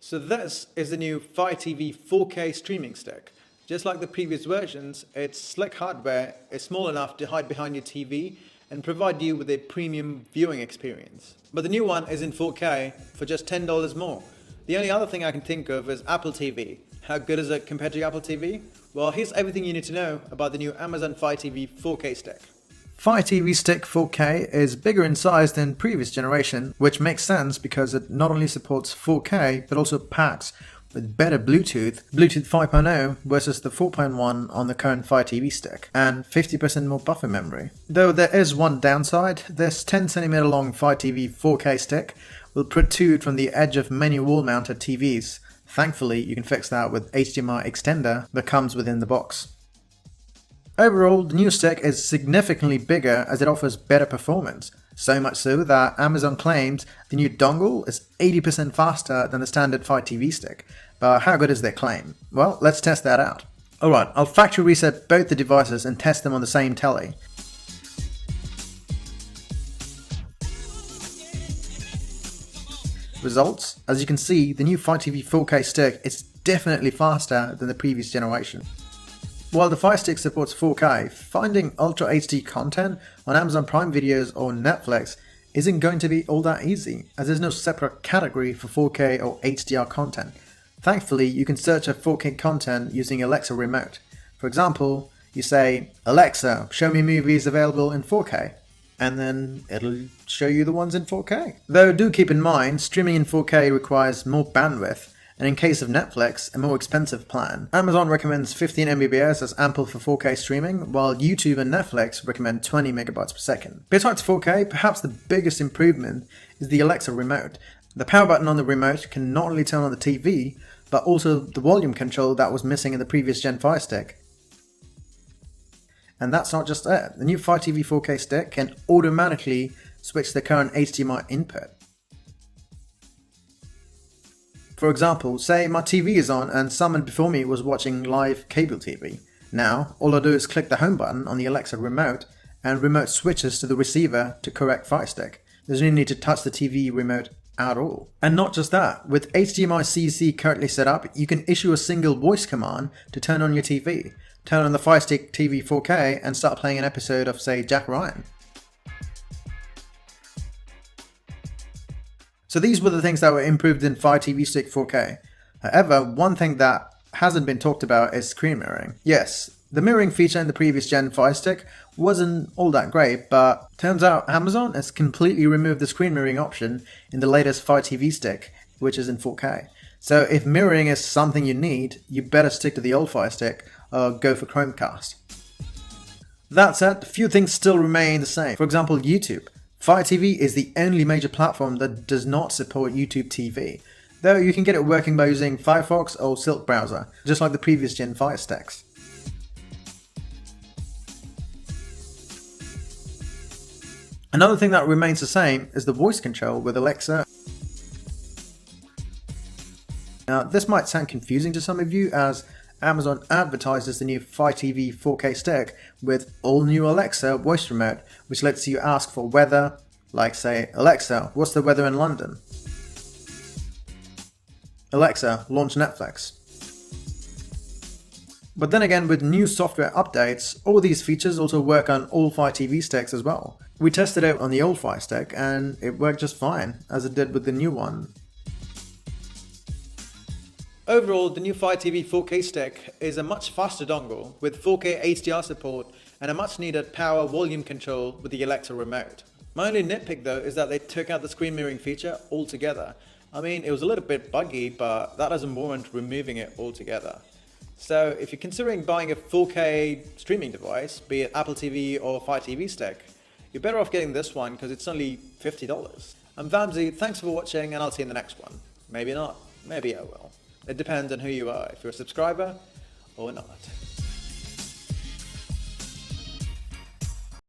So this is the new Fire TV 4K streaming stick. Just like the previous versions, its slick hardware is small enough to hide behind your TV and provide you with a premium viewing experience. But the new one is in 4K for just $10 more. The only other thing I can think of is Apple TV. How good is it compared to Apple TV? Well, here's everything you need to know about the new Amazon Fire TV 4K stick. Fire TV Stick 4K is bigger in size than previous generation, which makes sense because it not only supports 4K but also packs with better Bluetooth 5.0 versus the 4.1 on the current Fire TV Stick, and 50% more buffer memory. Though there is one downside, this 10cm long Fire TV 4K stick will protrude from the edge of many wall-mounted TVs. Thankfully, you can fix that with HDMI extender that comes within the box. Overall, the new stick is significantly bigger as it offers better performance, so much so that Amazon claims the new dongle is 80% faster than the standard Fire TV stick. But how good is their claim? Well, let's test that out. Alright, I'll factory reset both the devices and test them on the same telly. Results? As you can see, the new Fire TV 4K stick is definitely faster than the previous generation. While the Fire Stick supports 4K, finding Ultra HD content on Amazon Prime Videos or Netflix isn't going to be all that easy, as there's no separate category for 4K or HDR content. Thankfully, you can search for 4K content using Alexa remote. For example, you say, "Alexa, show me movies available in 4K," and then it'll show you the ones in 4K. Though do keep in mind, streaming in 4K requires more bandwidth, and in case of Netflix, a more expensive plan. Amazon recommends 15 Mbps as ample for 4K streaming, while YouTube and Netflix recommend 20 megabytes per second. Besides 4K, perhaps the biggest improvement is the Alexa remote. The power button on the remote can not only turn on the TV, but also the volume control that was missing in the previous Gen Fire Stick. And that's not just it. The new Fire TV 4K stick can automatically switch the current HDMI input. For example, say my TV is on and someone before me was watching live cable TV. Now, all I do is click the home button on the Alexa remote and remote switches to the receiver to correct Fire Stick. There's no need to touch the TV remote at all. And not just that, with HDMI CC currently set up, you can issue a single voice command to turn on your TV. Turn on the Fire Stick TV 4K and start playing an episode of, say, Jack Ryan. So these were the things that were improved in Fire TV Stick 4K. However, one thing that hasn't been talked about is screen mirroring. Yes, the mirroring feature in the previous Gen Fire Stick wasn't all that great, but turns out Amazon has completely removed the screen mirroring option in the latest Fire TV Stick, which is in 4K. So if mirroring is something you need, you better stick to the old Fire Stick or go for Chromecast. That said, a few things still remain the same. For example, YouTube. Fire TV is the only major platform that does not support YouTube TV, though you can get it working by using Firefox or Silk browser, just like the previous Gen Fire Sticks. Another thing that remains the same is the voice control with Alexa. Now, this might sound confusing to some of you, as Amazon advertises the new Fire TV 4K stick with all new Alexa voice remote, which lets you ask for weather, like say, "Alexa, what's the weather in London?" "Alexa, launch Netflix." But then again, with new software updates, all these features also work on all Fire TV sticks as well. We tested it on the old Fire Stick and it worked just fine, as it did with the new one. Overall, the new Fire TV 4K stick is a much faster dongle with 4K HDR support and a much needed power volume control with the Alexa remote. My only nitpick though is that they took out the screen mirroring feature altogether. I mean, it was a little bit buggy, but that doesn't warrant removing it altogether. So if you're considering buying a 4K streaming device, be it Apple TV or Fire TV stick, you're better off getting this one because it's only $50. I'm Vamsy, thanks for watching, and I'll see you in the next one. Maybe not, maybe I will. It depends on who you are, if you're a subscriber or not.